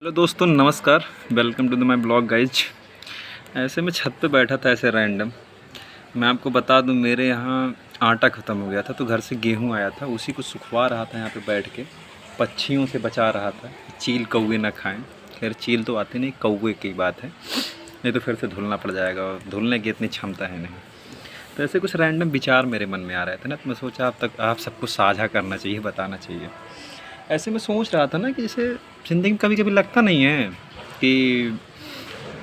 Hello दोस्तों, नमस्कार। Welcome to the my blog guys. ऐसे मैं छत पे बैठा था ऐसे रैंडम। मैं आपको बता दूं, मेरे यहाँ आटा ख़त्म हो गया था तो घर से गेहूं आया था, उसी को सुखवा रहा था यहाँ पे बैठ के। पक्षियों से बचा रहा था, चील कौवे ना खाएं। खैर चील तो आते नहीं, कौवे की बात है, नहीं तो फिर से धुलना पड़ जाएगा और धुलने की इतनी क्षमता है नहीं। तो ऐसे कुछ रैंडम विचार मेरे मन में आ रहे थे ना, तो मैं सोचा आप सबको साझा करना चाहिए, बताना चाहिए। ऐसे में सोच रहा था ना कि जैसे ज़िंदगी में कभी कभी लगता नहीं है कि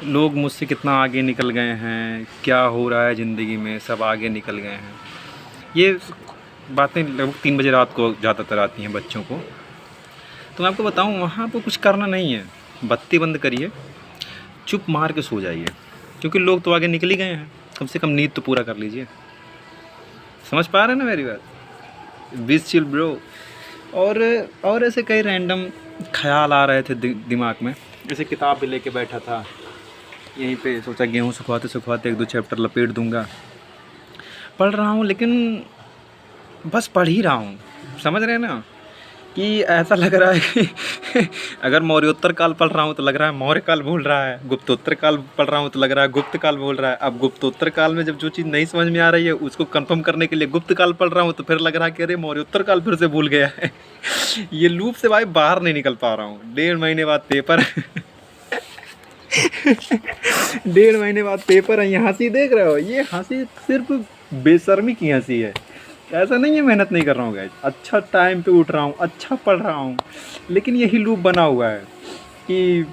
लोग मुझसे कितना आगे निकल गए हैं, क्या हो रहा है ज़िंदगी में, सब आगे निकल गए हैं। ये बातें लगभग 3 बजे रात को ज़्यादातर आती हैं बच्चों को। तो मैं आपको बताऊं, वहाँ पर कुछ करना नहीं है, बत्ती बंद करिए, चुप मार के सो जाइए, क्योंकि लोग तो आगे निकल ही गए हैं। कम से कम नींद तो पूरा कर लीजिए। समझ पा रहे हैं ना मेरी बात? बीस चिल ब्रो। और ऐसे कई रैंडम ख्याल आ रहे थे दिमाग में। जैसे किताब भी लेके बैठा था यहीं पे, सोचा गेहूँ सुखवाते सुखवाते 1-2 चैप्टर लपेट दूंगा। पढ़ रहा हूँ लेकिन बस पढ़ ही रहा हूँ, समझ रहे हैं ना? कि ऐसा लग रहा है कि अगर मौर्योत्तर काल पढ़ रहा हूँ तो लग रहा है मौर्य काल भूल रहा है, गुप्तोत्तर काल पढ़ रहा हूँ तो लग रहा है गुप्त काल भूल रहा है। अब गुप्तोत्तर काल में जब जो चीज़ नहीं समझ में आ रही है उसको कंफर्म करने के लिए गुप्त काल पढ़ रहा हूँ, तो फिर लग रहा है कि अरे मौर्योत्तर काल फिर से भूल गया है। ये लूप से भाई बाहर नहीं निकल पा रहा हूँ। 1.5 महीने बाद पेपर 1.5 महीने बाद पेपर है। ये हंसी देख रहे हो? ये हंसी सिर्फ बेशर्मी की हंसी है। ऐसा नहीं है मेहनत नहीं कर रहा हूँ गाइस, अच्छा टाइम पे उठ रहा हूँ, अच्छा पढ़ रहा हूँ, लेकिन यही लूप बना हुआ है कि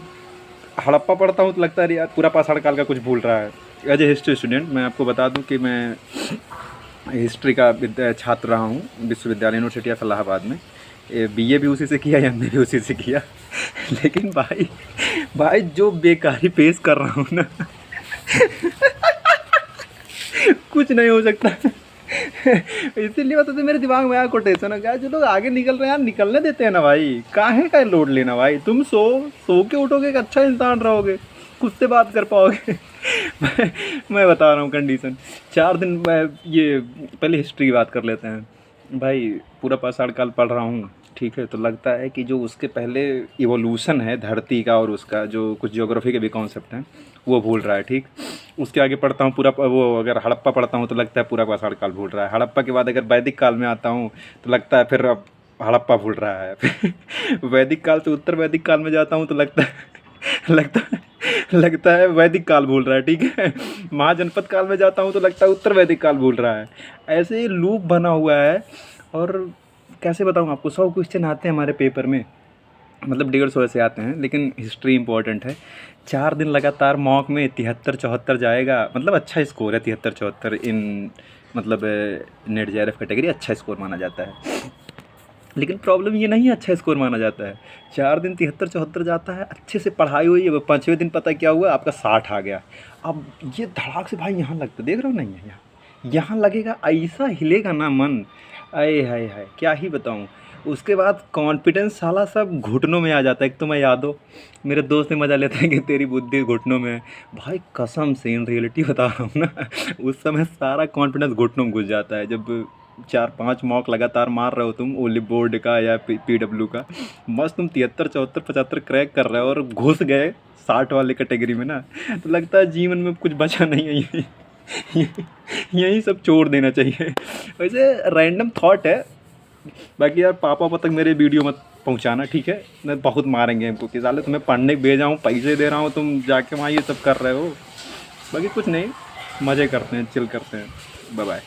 हड़प्पा पढ़ता हूँ तो लगता है यार पूरा पाषाण काल का कुछ भूल रहा है। एज ए हिस्ट्री स्टूडेंट मैं आपको बता दूँ कि मैं हिस्ट्री का छात्र रहा हूँ विश्वविद्यालय यूनिवर्सिटी ऑफ इलाहाबाद में। बीए भी उसी से किया, एमए भी उसी से किया। लेकिन भाई जो बेकारी पेश कर रहा हूँ ना कुछ नहीं हो सकता। इसीलिए मतलब तो मेरे दिमाग में आया कोटेशन है, जो लोग आगे निकल रहे हैं यार निकलने देते हैं ना भाई, काहे का लोड लेना भाई। तुम सो के उठोगे एक अच्छा इंसान रहोगे, खुद से बात कर पाओगे। मैं बता रहा हूँ कंडीशन। 4 दिन मैं ये पहले हिस्ट्री की बात कर लेते हैं भाई। पूरा पाषाण काल पढ़ रहा हूँ, ठीक है, तो लगता है कि जो उसके पहले इवोल्यूशन है धरती का और उसका जो कुछ ज्योग्राफी के भी कॉन्सेप्ट हैं वो भूल रहा है, ठीक। उसके आगे पढ़ता हूँ पूरा वो, अगर हड़प्पा पढ़ता हूँ तो लगता है पूरा पाषाण काल भूल रहा है। हड़प्पा के बाद अगर वैदिक काल में आता हूँ तो लगता है फिर अब हड़प्पा भूल रहा है। वैदिक काल से उत्तर वैदिक काल में जाता हूँ तो लगता है वैदिक काल भूल रहा है, ठीक है। महाजनपद काल में जाता हूँ तो लगता है उत्तर वैदिक काल भूल रहा है। ऐसे ही लूप बना हुआ है। और कैसे बताऊँ आपको, 100 क्वेश्चन आते हैं हमारे पेपर में, मतलब 150 ऐसे आते हैं, लेकिन हिस्ट्री इंपॉर्टेंट है। 4 दिन लगातार मॉक में 73-74 जाएगा, मतलब अच्छा स्कोर है 73-74 इन मतलब नेट जेआरएफ कैटेगरी अच्छा स्कोर माना जाता है। लेकिन प्रॉब्लम ये नहीं है अच्छा स्कोर माना जाता है। 4 दिन 73-74 जाता है, अच्छे से पढ़ाई हुई है, 5वें दिन पता क्या हुआ, आपका 60 आ गया। अब ये धड़ाक से भाई यहाँ लगता, देख रहे हो नहीं है यहाँ लगेगा, ऐसा हिलेगा ना मन, अये हाय हाय क्या ही बताऊँ। उसके बाद कॉन्फिडेंस साला सब घुटनों में आ जाता है। एक तो मैं याद हो, मेरे दोस्त ने मज़ा लेते हैं कि तेरी बुद्धि घुटनों में है। भाई कसम से इन रियलिटी बता रहा हूँ ना, उस समय सारा कॉन्फिडेंस घुटनों में घुस जाता है। जब 4-5 मॉक लगातार मार रहे हो तुम, ओली बोर्ड का या पीडब्ल्यू का, बस तुम 73-74-75 क्रैक कर रहे हो और घुस गए 60 वाली कैटेगरी में ना, तो लगता है जीवन में कुछ बचा नहीं है। यही सब छोड़ देना चाहिए। वैसे रैंडम थॉट है। बाकी यार पापा तक मेरे वीडियो मत पहुंचाना, ठीक है, मैं बहुत मारेंगे हमको कि साले तुम्हें पढ़ने भेजा हूँ, पैसे दे रहा हूँ, तुम जाके वहाँ ये सब कर रहे हो। बाकी कुछ नहीं, मज़े करते हैं, चिल करते हैं। Bye bye.